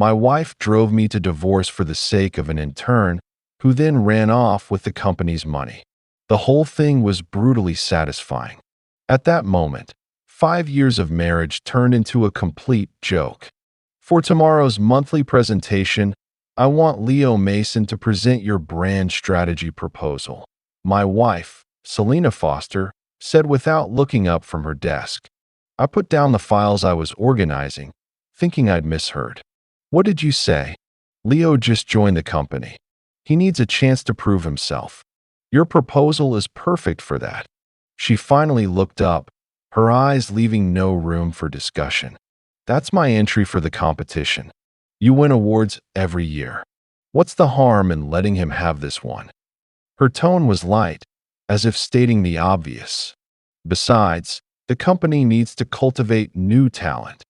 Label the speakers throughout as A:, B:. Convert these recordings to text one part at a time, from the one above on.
A: My wife drove me to divorce for the sake of an intern who then ran off with the company's money. The whole thing was brutally satisfying. At that moment, 5 years of marriage turned into a complete joke. For tomorrow's monthly presentation, I want Leo Mason to present your brand strategy proposal. My wife, Selena Foster, said without looking up from her desk. I put down the files I was organizing, thinking I'd misheard. What did you say? Leo just joined the company. He needs a chance to prove himself. Your proposal is perfect for that. She finally looked up, her eyes leaving no room for discussion. That's my entry for the competition. You win awards every year. What's the harm in letting him have this one? Her tone was light, as if stating the obvious. Besides, the company needs to cultivate new talent.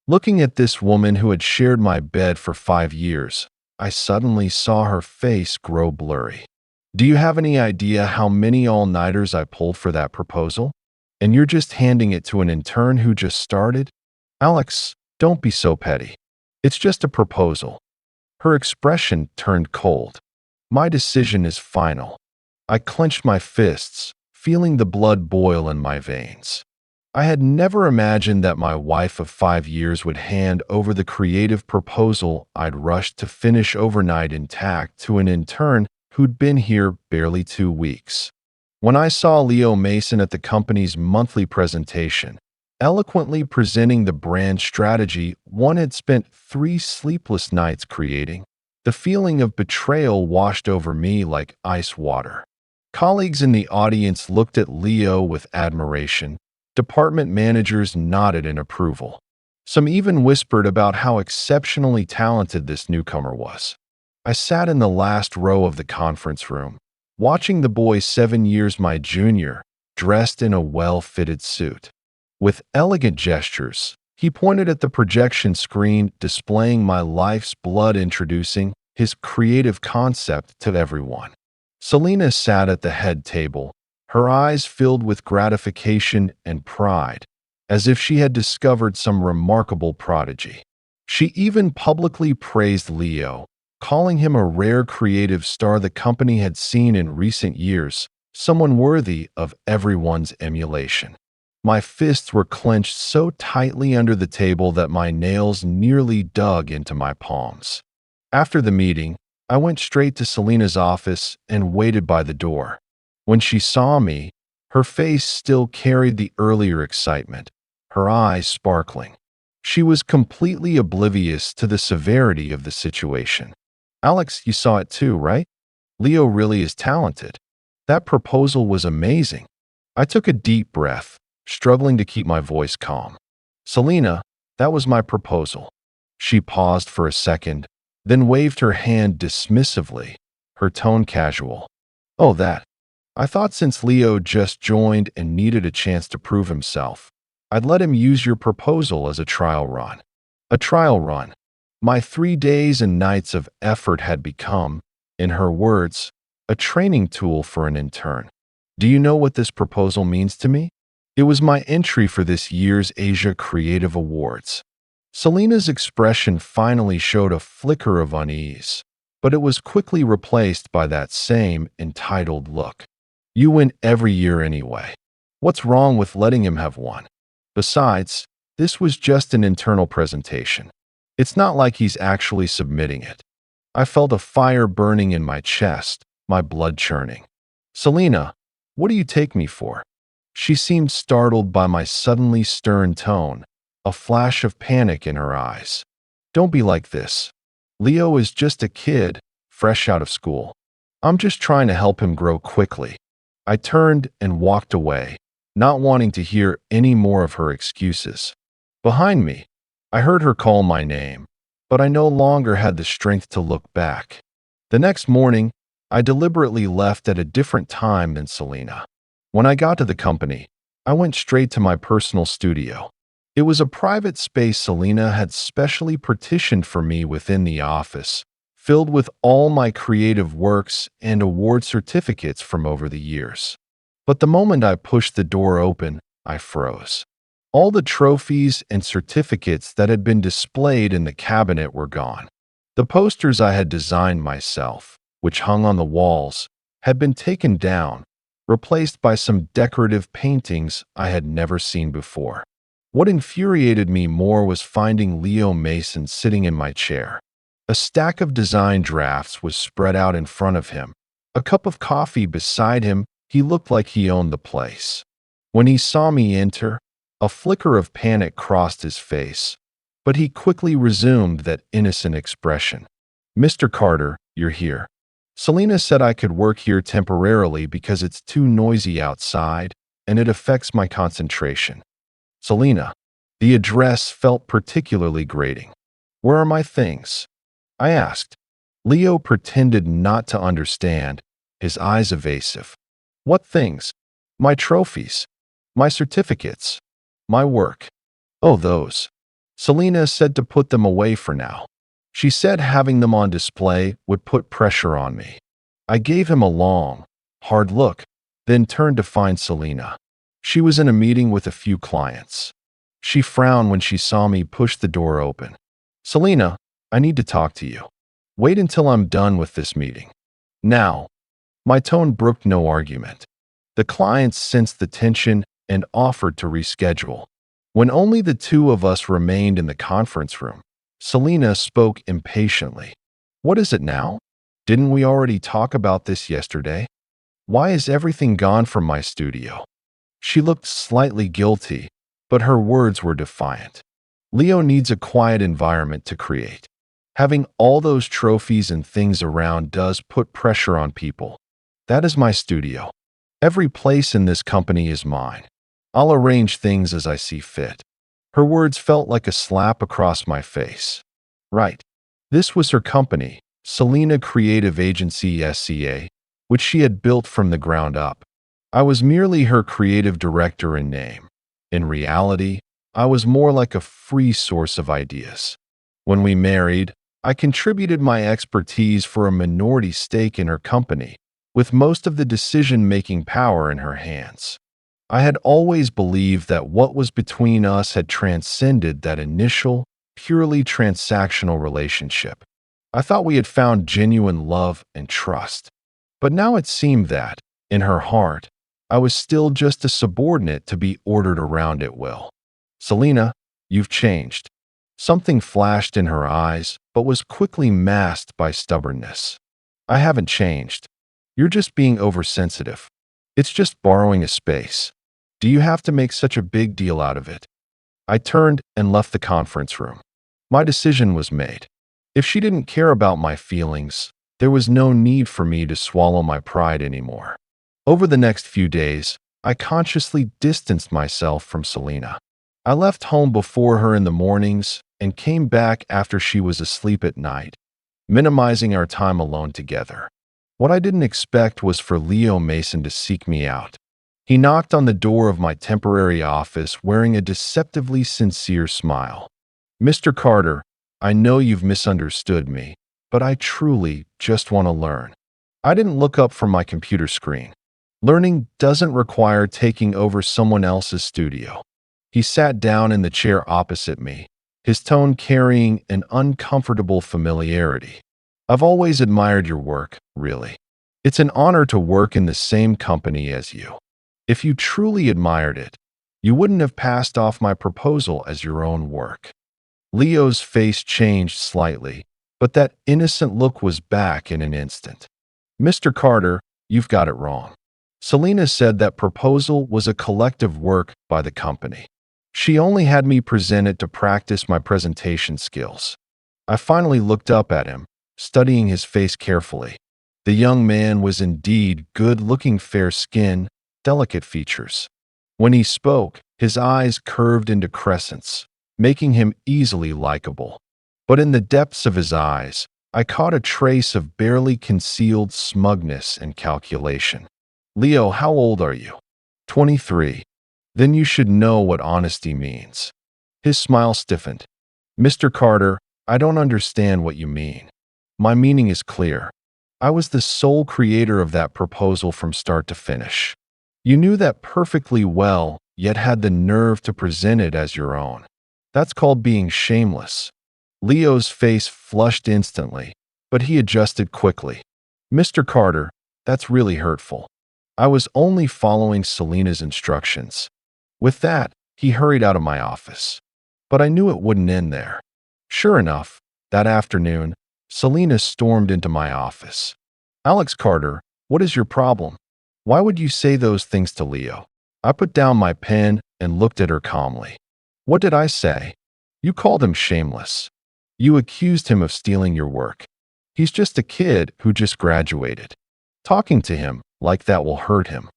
A: Looking at this woman who had shared my bed for 5 years, I suddenly saw her face grow blurry. Do you have any idea how many all-nighters I pulled for that proposal? And you're just handing it to an intern who just started? Alex, don't be so petty. It's just a proposal. Her expression turned cold. My decision is final. I clenched my fists, feeling the blood boil in my veins. I had never imagined that my wife of 5 years would hand over the creative proposal I'd rushed to finish overnight intact to an intern who'd been here barely 2 weeks. When I saw Leo Mason at the company's monthly presentation, eloquently presenting the brand strategy one had spent 3 sleepless nights creating, the feeling of betrayal washed over me like ice water. Colleagues in the audience looked at Leo with admiration. Department managers nodded in approval. Some even whispered about how exceptionally talented this newcomer was. I sat in the last row of the conference room, watching the boy 7 years my junior, dressed in a well-fitted suit. With elegant gestures, he pointed at the projection screen displaying my life's blood, introducing his creative concept to everyone. Selena sat at the head table, her eyes filled with gratification and pride, as if she had discovered some remarkable prodigy. She even publicly praised Leo, calling him a rare creative star the company had seen in recent years, someone worthy of everyone's emulation. My fists were clenched so tightly under the table that my nails nearly dug into my palms. After the meeting, I went straight to Selena's office and waited by the door. When she saw me, her face still carried the earlier excitement, her eyes sparkling. She was completely oblivious to the severity of the situation. Alex, you saw it too, right? Leo really is talented. That proposal was amazing. I took a deep breath, struggling to keep my voice calm. Selena, that was my proposal. She paused for a second, then waved her hand dismissively, her tone casual. Oh, that. I thought since Leo just joined and needed a chance to prove himself, I'd let him use your proposal as a trial run. A trial run. My 3 days and nights of effort had become, in her words, a training tool for an intern. Do you know what this proposal means to me? It was my entry for this year's Asia Creative Awards. Selena's expression finally showed a flicker of unease, but it was quickly replaced by that same entitled look. You win every year anyway. What's wrong with letting him have one? Besides, this was just an internal presentation. It's not like he's actually submitting it. I felt a fire burning in my chest, my blood churning. Selena, what do you take me for? She seemed startled by my suddenly stern tone, a flash of panic in her eyes. Don't be like this. Leo is just a kid, fresh out of school. I'm just trying to help him grow quickly. I turned and walked away, not wanting to hear any more of her excuses. Behind me, I heard her call my name, but I no longer had the strength to look back. The next morning, I deliberately left at a different time than Selena. When I got to the company, I went straight to my personal studio. It was a private space Selena had specially partitioned for me within the office, filled with all my creative works and award certificates from over the years. But the moment I pushed the door open, I froze. All the trophies and certificates that had been displayed in the cabinet were gone. The posters I had designed myself, which hung on the walls, had been taken down, replaced by some decorative paintings I had never seen before. What infuriated me more was finding Leo Mason sitting in my chair. A stack of design drafts was spread out in front of him. A cup of coffee beside him. He looked like he owned the place. When he saw me enter, a flicker of panic crossed his face, but he quickly resumed that innocent expression. "Mr. Carter, you're here. Selena said I could work here temporarily because it's too noisy outside and it affects my concentration." Selena. The address felt particularly grating. "Where are my things?" I asked. Leo pretended not to understand, his eyes evasive. "What things?" "My trophies. My certificates. My work." "Oh, those." Selena said to put them away for now. She said having them on display would put pressure on me. I gave him a long, hard look, then turned to find Selena. She was in a meeting with a few clients. She frowned when she saw me push the door open. "Selena, I need to talk to you. Wait until I'm done with this meeting." "Now." My tone brooked no argument. The clients sensed the tension and offered to reschedule. When only the two of us remained in the conference room, Selena spoke impatiently. "What is it now? Didn't we already talk about this yesterday? Why is everything gone from my studio?" She looked slightly guilty, but her words were defiant. "Leo needs a quiet environment to create. Having all those trophies and things around does put pressure on people. That is my studio. Every place in this company is mine. I'll arrange things as I see fit." Her words felt like a slap across my face. Right. This was her company, Selena Creative Agency SCA, which she had built from the ground up. I was merely her creative director in name. In reality, I was more like a free source of ideas. When we married, I contributed my expertise for a minority stake in her company, with most of the decision-making power in her hands. I had always believed that what was between us had transcended that initial, purely transactional relationship. I thought we had found genuine love and trust. But now it seemed that, in her heart, I was still just a subordinate to be ordered around at will. "Selena, you've changed." Something flashed in her eyes, but was quickly masked by stubbornness. "I haven't changed. You're just being oversensitive. It's just borrowing a space. Do you have to make such a big deal out of it?" I turned and left the conference room. My decision was made. If she didn't care about my feelings, there was no need for me to swallow my pride anymore. Over the next few days, I consciously distanced myself from Selena. I left home before her in the mornings and came back after she was asleep at night, minimizing our time alone together. What I didn't expect was for Leo Mason to seek me out. He knocked on the door of my temporary office wearing a deceptively sincere smile. "Mr. Carter, I know you've misunderstood me, but I truly just want to learn." I didn't look up from my computer screen. Learning doesn't require taking over someone else's studio. He sat down in the chair opposite me, his tone carrying an uncomfortable familiarity. "I've always admired your work, really. It's an honor to work in the same company as you. If you truly admired it, you wouldn't have passed off my proposal as your own work." Leo's face changed slightly, but that innocent look was back in an instant. "Mr. Carter, you've got it wrong. Selena said that proposal was a collective work by the company. She only had me present it to practice my presentation skills." I finally looked up at him, studying his face carefully. The young man was indeed good-looking, fair skin, delicate features. When he spoke, his eyes curved into crescents, making him easily likable. But in the depths of his eyes, I caught a trace of barely concealed smugness and calculation. "Leo, how old are you?" 23. "Then you should know what honesty means." His smile stiffened. "Mr. Carter, I don't understand what you mean. My meaning is clear. I was the sole creator of that proposal from start to finish. You knew that perfectly well, yet had the nerve to present it as your own. That's called being shameless. Leo's face flushed instantly, but he adjusted quickly. Mr. Carter, that's really hurtful. I was only following Selena's instructions. With that, he hurried out of my office. But I knew it wouldn't end there. Sure enough, that afternoon, Selena stormed into my office. Alex Carter, what is your problem? Why would you say those things to Leo? I put down my pen and looked at her calmly. What did I say? You called him shameless. You accused him of stealing your work. He's just a kid who just graduated. Talking to him like that will hurt him.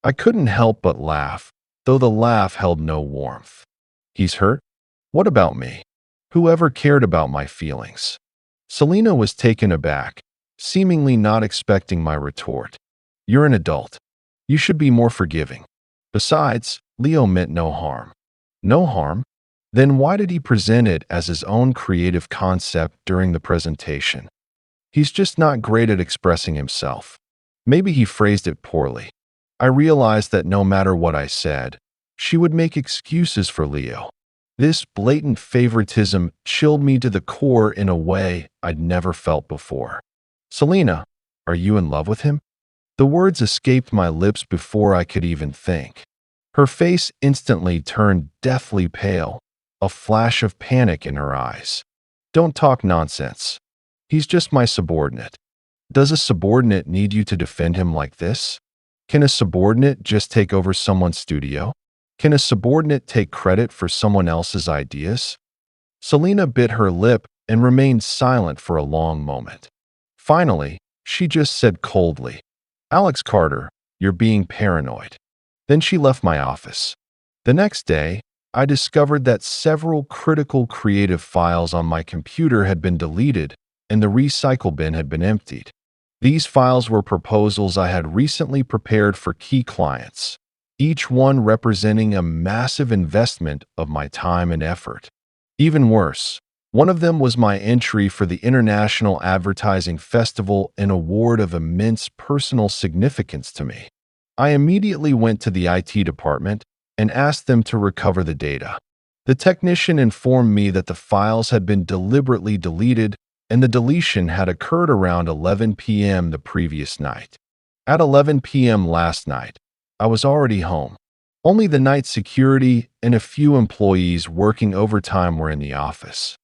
A: I couldn't help but laugh, though the laugh held no warmth. He's hurt? What about me? Whoever cared about my feelings? Selena was taken aback, seemingly not expecting my retort. You're an adult. You should be more forgiving. Besides, Leo meant no harm. No harm? Then why did he present it as his own creative concept during the presentation? He's just not great at expressing himself. Maybe he phrased it poorly. I realized that no matter what I said, she would make excuses for Leo. This blatant favoritism chilled me to the core in a way I'd never felt before. Selena, are you in love with him? The words escaped my lips before I could even think. Her face instantly turned deathly pale, a flash of panic in her eyes. Don't talk nonsense. He's just my subordinate. Does a subordinate need you to defend him like this? Can a subordinate just take over someone's studio? Can a subordinate take credit for someone else's ideas? Selena bit her lip and remained silent for a long moment. Finally, she just said coldly, Alex Carter, you're being paranoid. Then she left my office. The next day, I discovered that several critical creative files on my computer had been deleted and the recycle bin had been emptied. These files were proposals I had recently prepared for key clients, each one representing a massive investment of my time and effort. Even worse, one of them was my entry for the International Advertising Festival, an award of immense personal significance to me. I immediately went to the IT department and asked them to recover the data. The technician informed me that the files had been deliberately deleted and the deletion had occurred around 11 p.m. the previous night. At 11 p.m. last night, I was already home. Only the night security and a few employees working overtime were in the office.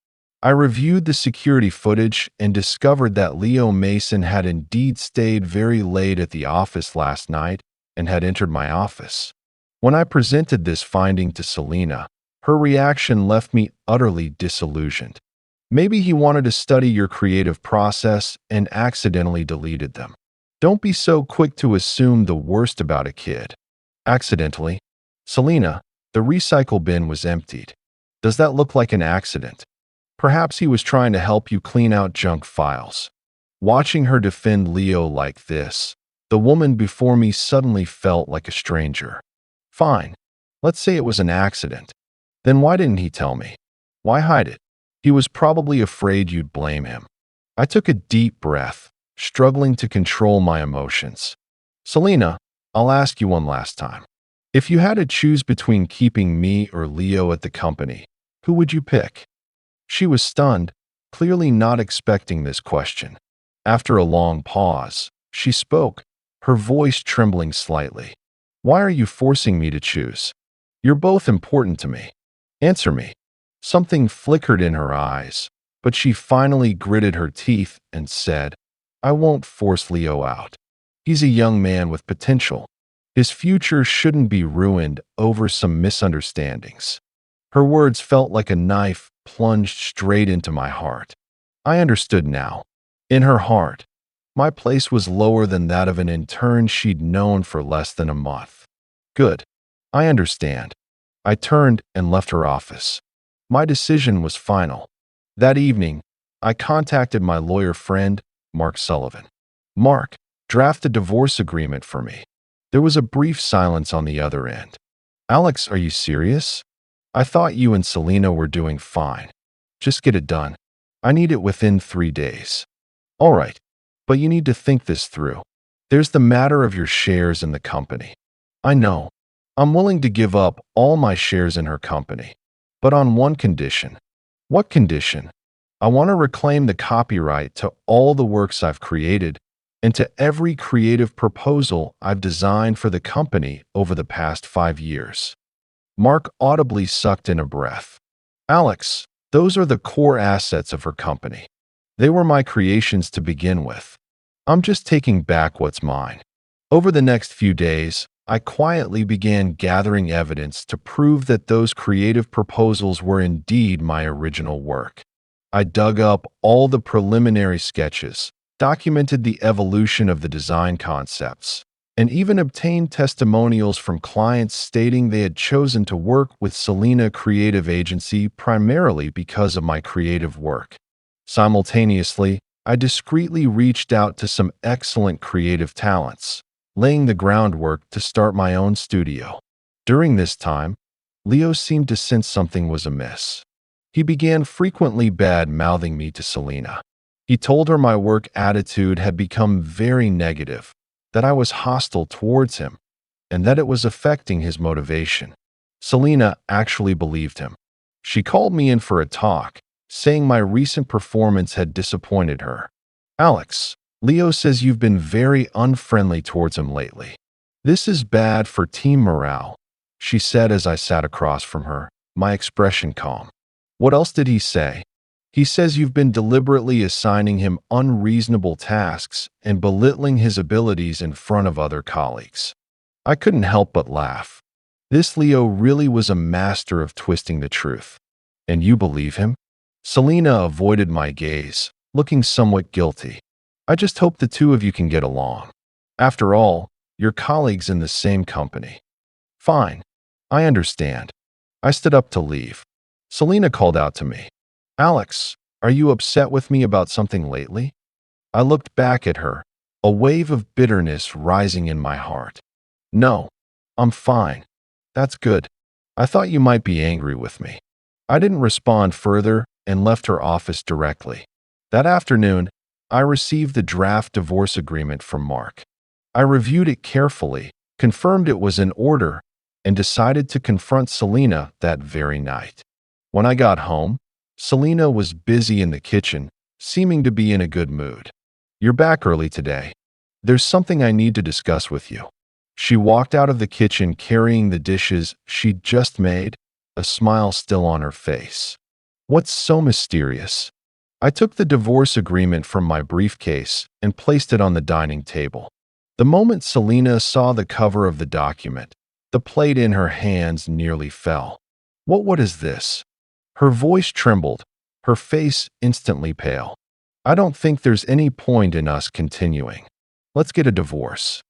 A: I reviewed the security footage and discovered that Leo Mason had indeed stayed very late at the office last night and had entered my office. When I presented this finding to Selena, her reaction left me utterly disillusioned. Maybe he wanted to study your creative process and accidentally deleted them. Don't be so quick to assume the worst about a kid. Accidentally? Selena, the recycle bin was emptied. Does that look like an accident? Perhaps he was trying to help you clean out junk files. Watching her defend Leo like this, the woman before me suddenly felt like a stranger. Fine. Let's say it was an accident. Then why didn't he tell me? Why hide it? He was probably afraid you'd blame him. I took a deep breath, struggling to control my emotions. Selena, I'll ask you one last time. If you had to choose between keeping me or Leo at the company, who would you pick? She was stunned, clearly not expecting this question. After a long pause, she spoke, her voice trembling slightly. Why are you forcing me to choose? You're both important to me. Answer me. Something flickered in her eyes, but she finally gritted her teeth and said, I won't force Leo out. He's a young man with potential. His future shouldn't be ruined over some misunderstandings. Her words felt like a knife plunged straight into my heart. I understood now. In her heart, my place was lower than that of an intern she'd known for less than a month. Good. I understand. I turned and left her office. My decision was final. That evening, I contacted my lawyer friend, Mark Sullivan. Mark, draft a divorce agreement for me. There was a brief silence on the other end. Alex, are you serious? I thought you and Selena were doing fine. Just get it done. I need it within 3 days. All right, but you need to think this through. There's the matter of your shares in the company. I know. I'm willing to give up all my shares in her company, but on one condition. What condition? I want to reclaim the copyright to all the works I've created and to every creative proposal I've designed for the company over the past 5 years. Mark audibly sucked in a breath. Alex, those are the core assets of her company. They were my creations to begin with. I'm just taking back what's mine. Over the next few days, I quietly began gathering evidence to prove that those creative proposals were indeed my original work. I dug up all the preliminary sketches, documented the evolution of the design concepts, and even obtained testimonials from clients stating they had chosen to work with Selena Creative Agency primarily because of my creative work. Simultaneously, I discreetly reached out to some excellent creative talents, laying the groundwork to start my own studio. During this time, Leo seemed to sense something was amiss. He began frequently bad-mouthing me to Selena. He told her my work attitude had become very negative, that I was hostile towards him, and that it was affecting his motivation. Selena actually believed him. She called me in for a talk, saying my recent performance had disappointed her. Alex, Leo says you've been very unfriendly towards him lately. This is bad for team morale, she said as I sat across from her, my expression calm. What else did he say? He says you've been deliberately assigning him unreasonable tasks and belittling his abilities in front of other colleagues. I couldn't help but laugh. This Leo really was a master of twisting the truth. And you believe him? Selena avoided my gaze, looking somewhat guilty. I just hope the two of you can get along. After all, you're colleagues in the same company. Fine. I understand. I stood up to leave. Selena called out to me. Alex, are you upset with me about something lately? I looked back at her, a wave of bitterness rising in my heart. No, I'm fine. That's good. I thought you might be angry with me. I didn't respond further and left her office directly. That afternoon, I received the draft divorce agreement from Mark. I reviewed it carefully, confirmed it was in order, and decided to confront Selena that very night. When I got home, Selena was busy in the kitchen, seeming to be in a good mood. You're back early today. There's something I need to discuss with you. She walked out of the kitchen carrying the dishes she'd just made, a smile still on her face. What's so mysterious? I took the divorce agreement from my briefcase and placed it on the dining table. The moment Selena saw the cover of the document, the plate in her hands nearly fell. What is this? Her voice trembled, her face instantly pale. I don't think there's any point in us continuing. Let's get a divorce.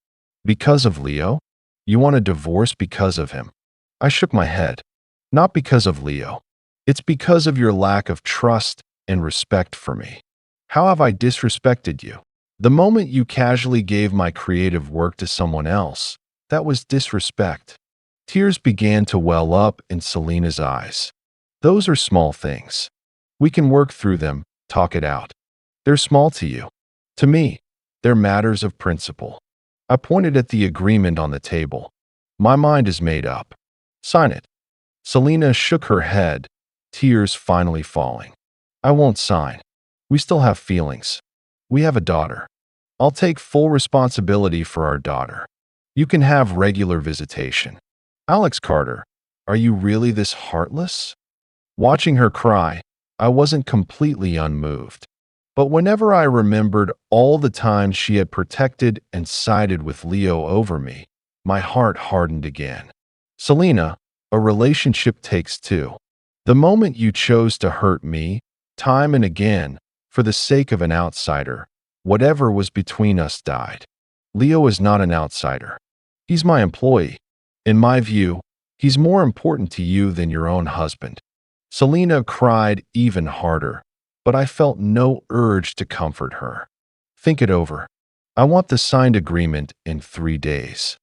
A: Because of Leo? You want a divorce because of him? I shook my head. Not because of Leo. It's because of your lack of trust and respect for me. How have I disrespected you? The moment you casually gave my creative work to someone else, that was disrespect. Tears began to well up in Selena's eyes. Those are small things. We can work through them, talk it out. They're small to you. To me, they're matters of principle. I pointed at the agreement on the table. My mind is made up. Sign it. Selena shook her head, tears finally falling. I won't sign. We still have feelings. We have a daughter. I'll take full responsibility for our daughter. You can have regular visitation. Alex Carter, are you really this heartless? Watching her cry, I wasn't completely unmoved. But whenever I remembered all the times she had protected and sided with Leo over me, my heart hardened again. Selena, a relationship takes two. The moment you chose to hurt me, time and again, for the sake of an outsider, whatever was between us died. Leo is not an outsider. He's my employee. In my view, he's more important to you than your own husband. Selena cried even harder, but I felt no urge to comfort her. Think it over. I want the signed agreement in 3 days.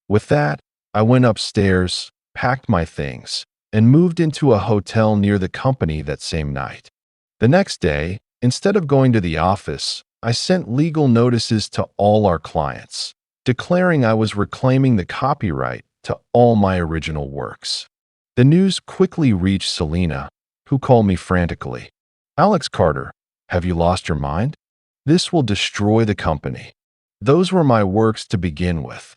A: With that, I went upstairs, packed my things, and moved into a hotel near the company that same night. The next day, instead of going to the office, I sent legal notices to all our clients, declaring I was reclaiming the copyright to all my original works. The news quickly reached Selena, who called me frantically. Alex Carter, have you lost your mind? This will destroy the company. Those were my works to begin with.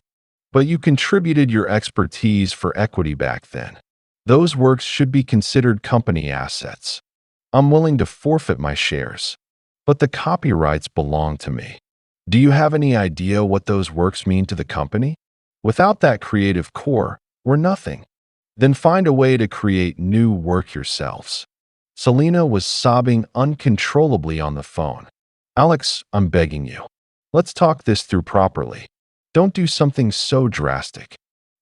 A: But you contributed your expertise for equity back then. Those works should be considered company assets. I'm willing to forfeit my shares. But the copyrights belong to me. Do you have any idea what those works mean to the company? Without that creative core, we're nothing. Then find a way to create new work yourselves. Selena was sobbing uncontrollably on the phone. Alex, I'm begging you. Let's talk this through properly. Don't do something so drastic.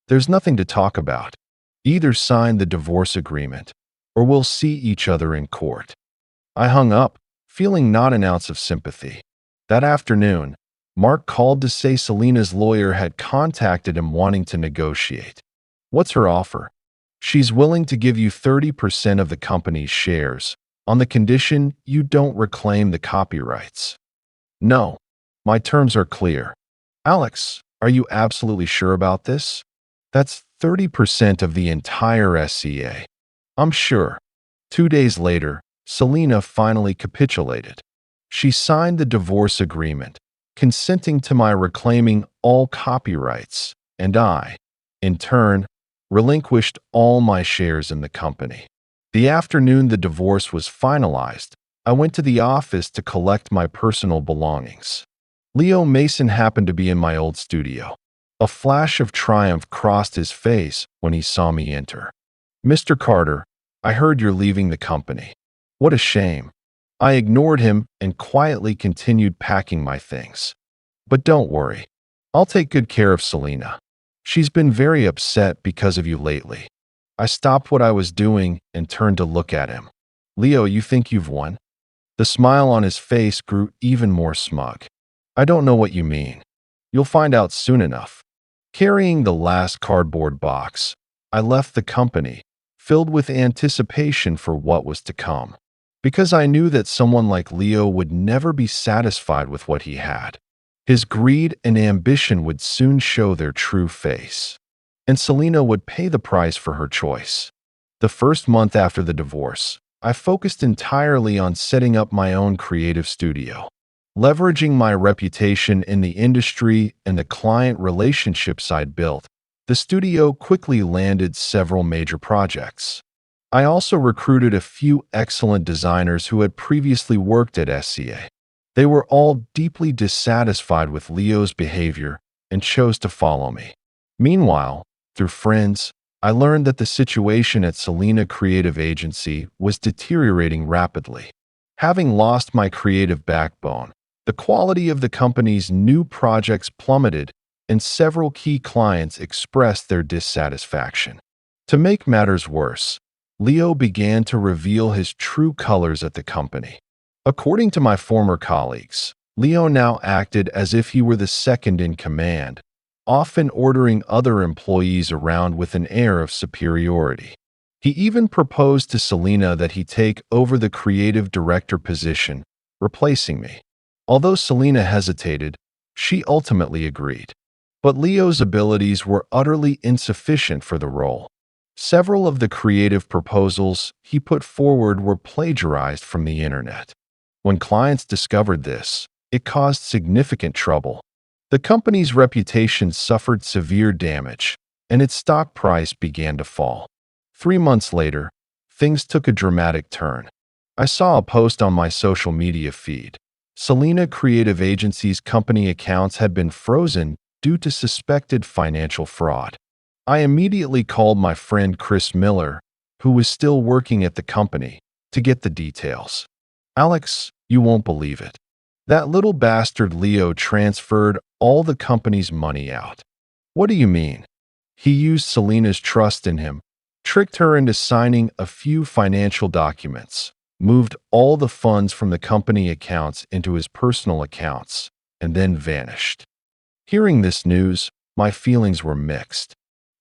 A: There's nothing to talk about. Either sign the divorce agreement, or we'll see each other in court. I hung up, feeling not an ounce of sympathy. That afternoon, Mark called to say Selena's lawyer had contacted him wanting to negotiate. What's her offer? She's willing to give you 30% of the company's shares, on the condition you don't reclaim the copyrights. No, my terms are clear. Alex, are you absolutely sure about this? That's 30% of the entire SCA. I'm sure. 2 days later, Selena finally capitulated. She signed the divorce agreement, consenting to my reclaiming all copyrights, and I, in turn, relinquished all my shares in the company. The afternoon the divorce was finalized, I went to the office to collect my personal belongings. Leo Mason happened to be in my old studio. A flash of triumph crossed his face when he saw me enter. Mr. Carter, I heard you're leaving the company. What a shame. I ignored him and quietly continued packing my things. But don't worry. I'll take good care of Selena. She's been very upset because of you lately. I stopped what I was doing and turned to look at him. Leo, you think you've won? The smile on his face grew even more smug. I don't know what you mean. You'll find out soon enough. Carrying the last cardboard box, I left the company, filled with anticipation for what was to come. Because I knew that someone like Leo would never be satisfied with what he had. His greed and ambition would soon show their true face. And Selena would pay the price for her choice. The first month after the divorce, I focused entirely on setting up my own creative studio. Leveraging my reputation in the industry and the client relationships I'd built, the studio quickly landed several major projects. I also recruited a few excellent designers who had previously worked at SCA. They were all deeply dissatisfied with Leo's behavior and chose to follow me. Meanwhile, through friends, I learned that the situation at Selena Creative Agency was deteriorating rapidly. Having lost my creative backbone, the quality of the company's new projects plummeted, and several key clients expressed their dissatisfaction. To make matters worse, Leo began to reveal his true colors at the company. According to my former colleagues, Leo now acted as if he were the second in command, often ordering other employees around with an air of superiority. He even proposed to Selena that he take over the creative director position, replacing me. Although Selena hesitated, she ultimately agreed. But Leo's abilities were utterly insufficient for the role. Several of the creative proposals he put forward were plagiarized from the internet. When clients discovered this, it caused significant trouble. The company's reputation suffered severe damage, and its stock price began to fall. 3 months later, things took a dramatic turn. I saw a post on my social media feed. Selena Creative Agency's company accounts had been frozen due to suspected financial fraud. I immediately called my friend Chris Miller, who was still working at the company, to get the details. Alex, you won't believe it. That little bastard Leo transferred all the company's money out. What do you mean? He used Selena's trust in him, tricked her into signing a few financial documents, moved all the funds from the company accounts into his personal accounts, and then vanished. Hearing this news, my feelings were mixed.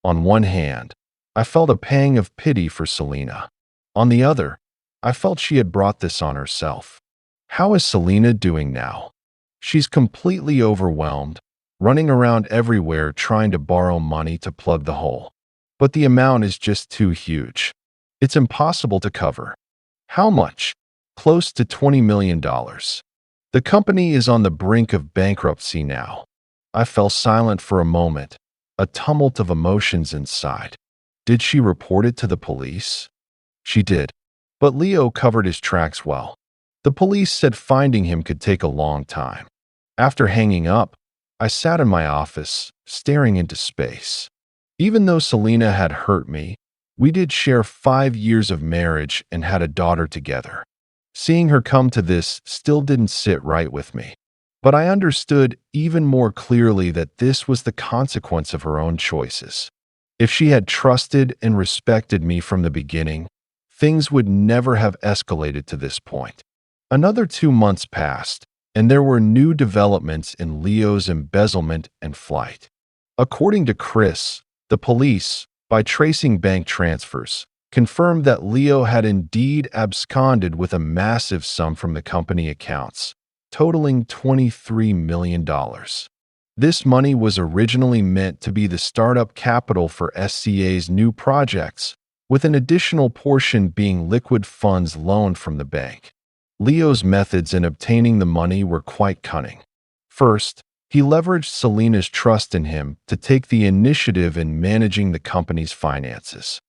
A: On one hand, I felt a pang of pity for Selena. On the other, I felt she had brought this on herself. How is Selena doing now? She's completely overwhelmed, running around everywhere trying to borrow money to plug the hole. But the amount is just too huge. It's impossible to cover. How much? Close to $20 million. The company is on the brink of bankruptcy now. I fell silent for a moment, a tumult of emotions inside. Did she report it to the police? She did. But Leo covered his tracks well. The police said finding him could take a long time. After hanging up, I sat in my office, staring into space. Even though Selena had hurt me, we did share 5 years of marriage and had a daughter together. Seeing her come to this still didn't sit right with me. But I understood even more clearly that this was the consequence of her own choices. If she had trusted and respected me from the beginning, things would never have escalated to this point. Another 2 months passed, and there were new developments in Leo's embezzlement and flight. According to Chris, the police, by tracing bank transfers, confirmed that Leo had indeed absconded with a massive sum from the company accounts, totaling $23 million. This money was originally meant to be the startup capital for SCA's new projects, with an additional portion being liquid funds loaned from the bank. Leo's methods in obtaining the money were quite cunning. First, he leveraged Selena's trust in him to take the initiative in managing the company's finances.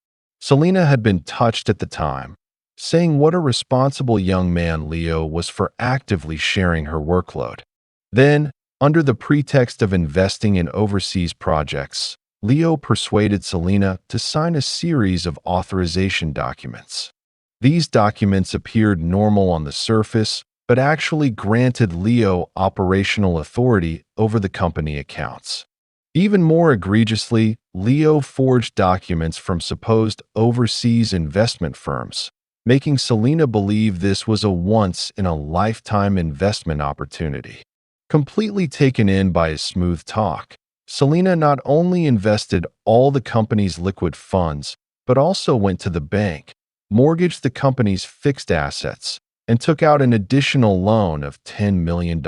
A: Selena had been touched at the time, saying what a responsible young man Leo was for actively sharing her workload. Then, under the pretext of investing in overseas projects, Leo persuaded Selena to sign a series of authorization documents. These documents appeared normal on the surface, but actually granted Leo operational authority over the company accounts. Even more egregiously, Leo forged documents from supposed overseas investment firms, making Selena believe this was a once-in-a-lifetime investment opportunity. Completely taken in by his smooth talk, Selena not only invested all the company's liquid funds, but also went to the bank, mortgaged the company's fixed assets, and took out an additional loan of $10 million.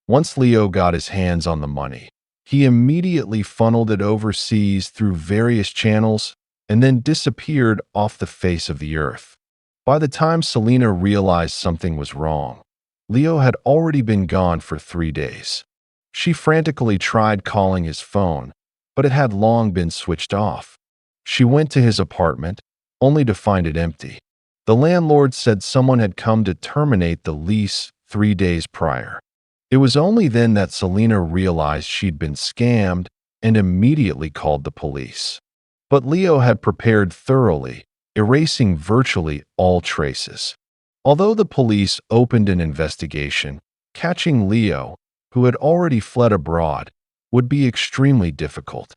A: Once Leo got his hands on the money, he immediately funneled it overseas through various channels and then disappeared off the face of the earth. By the time Selena realized something was wrong, Leo had already been gone for 3 days. She frantically tried calling his phone, but it had long been switched off. She went to his apartment, only to find it empty. The landlord said someone had come to terminate the lease 3 days prior. It was only then that Selena realized she'd been scammed and immediately called the police. But Leo had prepared thoroughly, erasing virtually all traces. Although the police opened an investigation, catching Leo, who had already fled abroad, would be extremely difficult.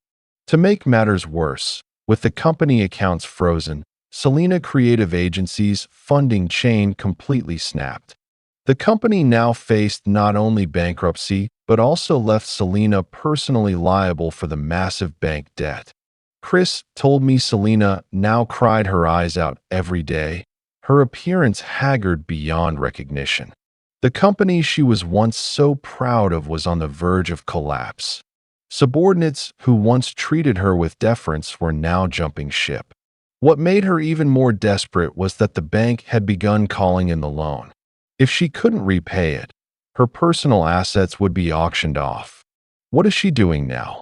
A: To make matters worse, with the company accounts frozen, Selena Creative Agency's funding chain completely snapped. The company now faced not only bankruptcy, but also left Selena personally liable for the massive bank debt. Chris told me Selena now cried her eyes out every day, her appearance haggard beyond recognition. The company she was once so proud of was on the verge of collapse. Subordinates who once treated her with deference were now jumping ship. What made her even more desperate was that the bank had begun calling in the loan. If she couldn't repay it, her personal assets would be auctioned off. What is she doing now?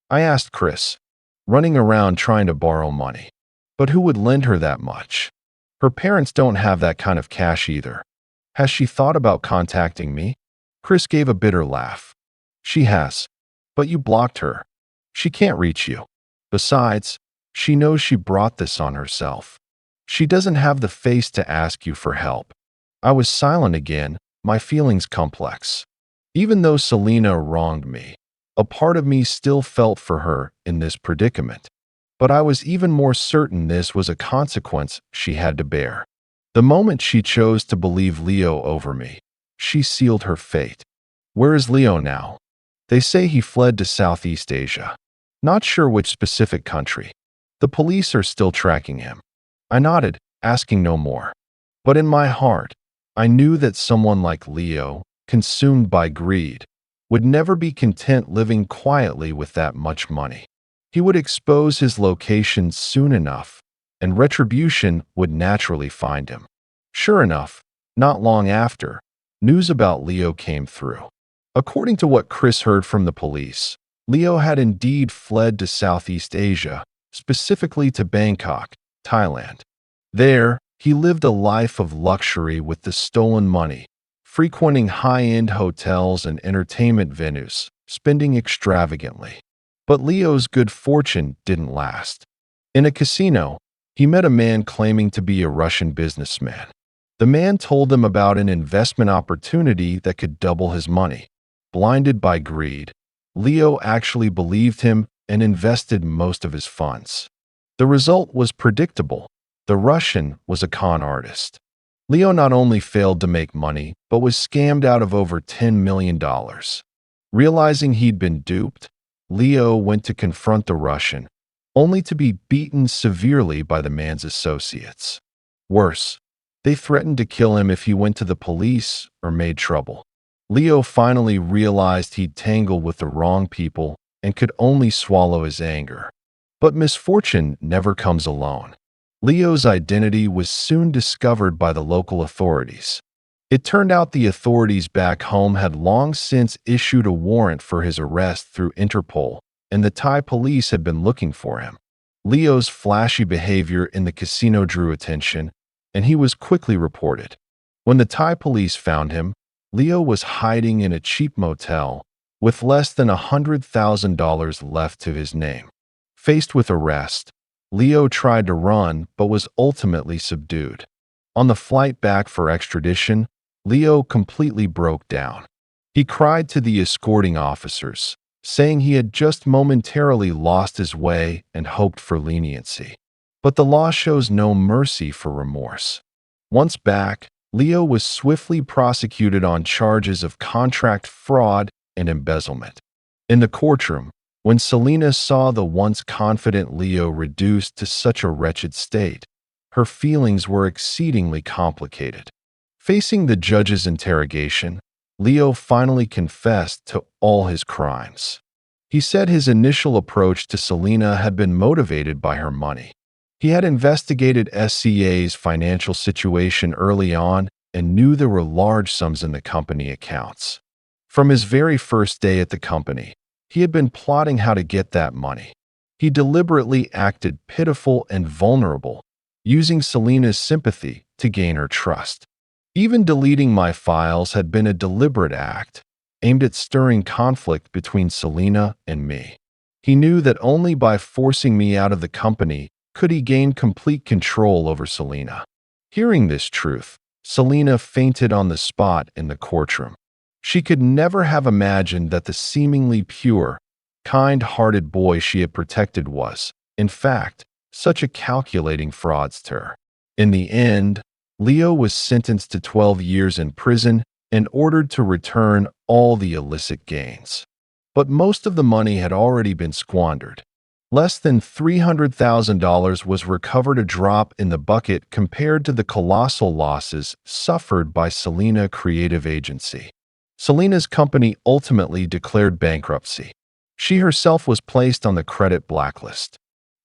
A: I asked Chris, running around trying to borrow money. But who would lend her that much? Her parents don't have that kind of cash either. Has she thought about contacting me? Chris gave a bitter laugh. She has. But you blocked her. She can't reach you. Besides, she knows she brought this on herself. She doesn't have the face to ask you for help. I was silent again, my feelings complex. Even though Selena wronged me, a part of me still felt for her in this predicament. But I was even more certain this was a consequence she had to bear. The moment she chose to believe Leo over me, she sealed her fate. Where is Leo now? They say he fled to Southeast Asia. Not sure which specific country. The police are still tracking him. I nodded, asking no more. But in my heart, I knew that someone like Leo, consumed by greed, would never be content living quietly with that much money. He would expose his location soon enough, and retribution would naturally find him. Sure enough, not long after, news about Leo came through. According to what Chris heard from the police, Leo had indeed fled to Southeast Asia, specifically to Bangkok, Thailand. There, he lived a life of luxury with the stolen money, frequenting high-end hotels and entertainment venues, spending extravagantly. But Leo's good fortune didn't last. In a casino, he met a man claiming to be a Russian businessman. The man told him about an investment opportunity that could double his money. Blinded by greed, Leo actually believed him and invested most of his funds. The result was predictable. The Russian was a con artist. Leo not only failed to make money, but was scammed out of over $10 million. Realizing he'd been duped, Leo went to confront the Russian, only to be beaten severely by the man's associates. Worse, they threatened to kill him if he went to the police or made trouble. Leo finally realized he'd tangled with the wrong people and could only swallow his anger. But misfortune never comes alone. Leo's identity was soon discovered by the local authorities. It turned out the authorities back home had long since issued a warrant for his arrest through Interpol, and the Thai police had been looking for him. Leo's flashy behavior in the casino drew attention, and he was quickly reported. When the Thai police found him, Leo was hiding in a cheap motel with less than $100,000 left to his name. Faced with arrest, Leo tried to run but was ultimately subdued. On the flight back for extradition, Leo completely broke down. He cried to the escorting officers, saying he had just momentarily lost his way and hoped for leniency. But the law shows no mercy for remorse. Once back, Leo was swiftly prosecuted on charges of contract fraud and embezzlement. In the courtroom, when Selena saw the once confident Leo reduced to such a wretched state, her feelings were exceedingly complicated. Facing the judge's interrogation, Leo finally confessed to all his crimes. He said his initial approach to Selena had been motivated by her money. He had investigated SCA's financial situation early on and knew there were large sums in the company accounts. From his very first day at the company, he had been plotting how to get that money. He deliberately acted pitiful and vulnerable, using Selena's sympathy to gain her trust. Even deleting my files had been a deliberate act, aimed at stirring conflict between Selena and me. He knew that only by forcing me out of the company could he gain complete control over Selena. Hearing this truth, Selena fainted on the spot in the courtroom. She could never have imagined that the seemingly pure, kind-hearted boy she had protected was, in fact, such a calculating fraudster. In the end, Leo was sentenced to 12 years in prison and ordered to return all the illicit gains. But most of the money had already been squandered. Less than $300,000 was recovered, a drop in the bucket compared to the colossal losses suffered by Selena Creative Agency. Selena's company ultimately declared bankruptcy. She herself was placed on the credit blacklist.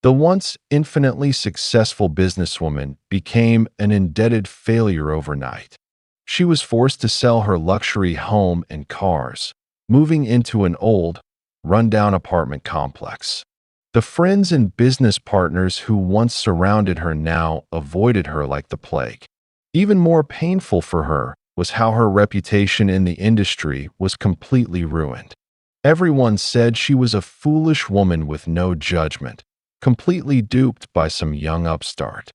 A: The once infinitely successful businesswoman became an indebted failure overnight. She was forced to sell her luxury home and cars, moving into an old, run-down apartment complex. The friends and business partners who once surrounded her now avoided her like the plague. Even more painful for her was how her reputation in the industry was completely ruined. Everyone said she was a foolish woman with no judgment, completely duped by some young upstart.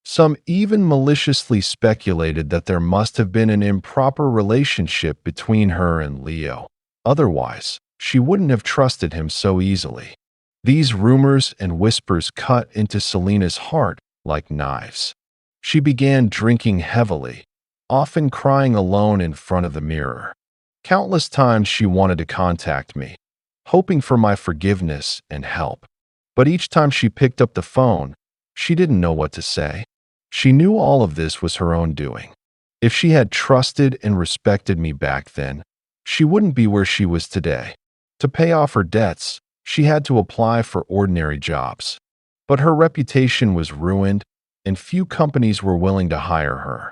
A: Some even maliciously speculated that there must have been an improper relationship between her and Leo. Otherwise, she wouldn't have trusted him so easily. These rumors and whispers cut into Selena's heart like knives. She began drinking heavily, often crying alone in front of the mirror. Countless times she wanted to contact me, hoping for my forgiveness and help. But each time she picked up the phone, she didn't know what to say. She knew all of this was her own doing. If she had trusted and respected me back then, she wouldn't be where she was today. To pay off her debts, she had to apply for ordinary jobs. But her reputation was ruined, and few companies were willing to hire her.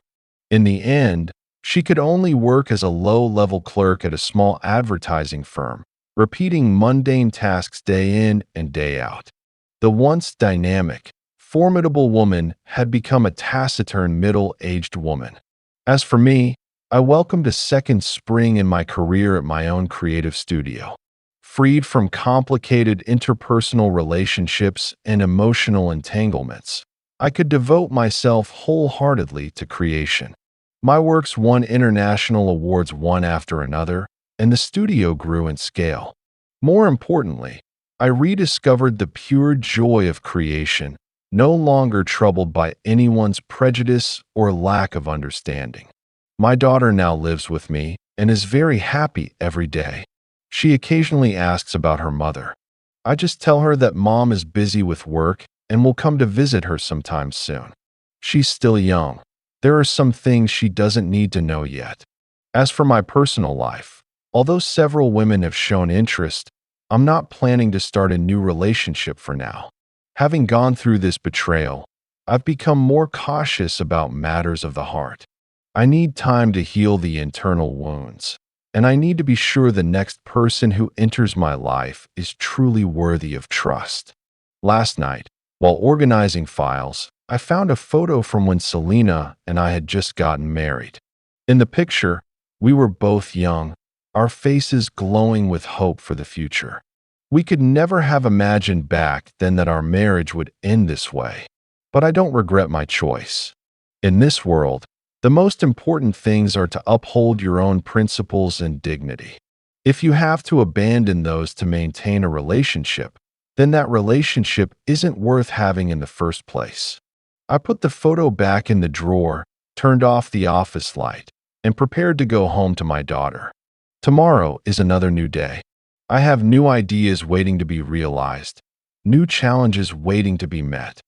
A: In the end, she could only work as a low-level clerk at a small advertising firm, repeating mundane tasks day in and day out. The once dynamic, formidable woman had become a taciturn middle-aged woman. As for me, I welcomed a second spring in my career at my own creative studio. Freed from complicated interpersonal relationships and emotional entanglements, I could devote myself wholeheartedly to creation. My works won international awards one after another, and the studio grew in scale. More importantly, I rediscovered the pure joy of creation, no longer troubled by anyone's prejudice or lack of understanding. My daughter now lives with me and is very happy every day. She occasionally asks about her mother. I just tell her that mom is busy with work and will come to visit her sometime soon. She's still young. There are some things she doesn't need to know yet. As for my personal life, although several women have shown interest, I'm not planning to start a new relationship for now. Having gone through this betrayal, I've become more cautious about matters of the heart. I need time to heal the internal wounds, and I need to be sure the next person who enters my life is truly worthy of trust. Last night, while organizing files, I found a photo from when Selena and I had just gotten married. In the picture, we were both young, our faces glowing with hope for the future. We could never have imagined back then that our marriage would end this way, but I don't regret my choice. In this world, the most important things are to uphold your own principles and dignity. If you have to abandon those to maintain a relationship, then that relationship isn't worth having in the first place. I put the photo back in the drawer, turned off the office light, and prepared to go home to my daughter. Tomorrow is another new day. I have new ideas waiting to be realized, new challenges waiting to be met.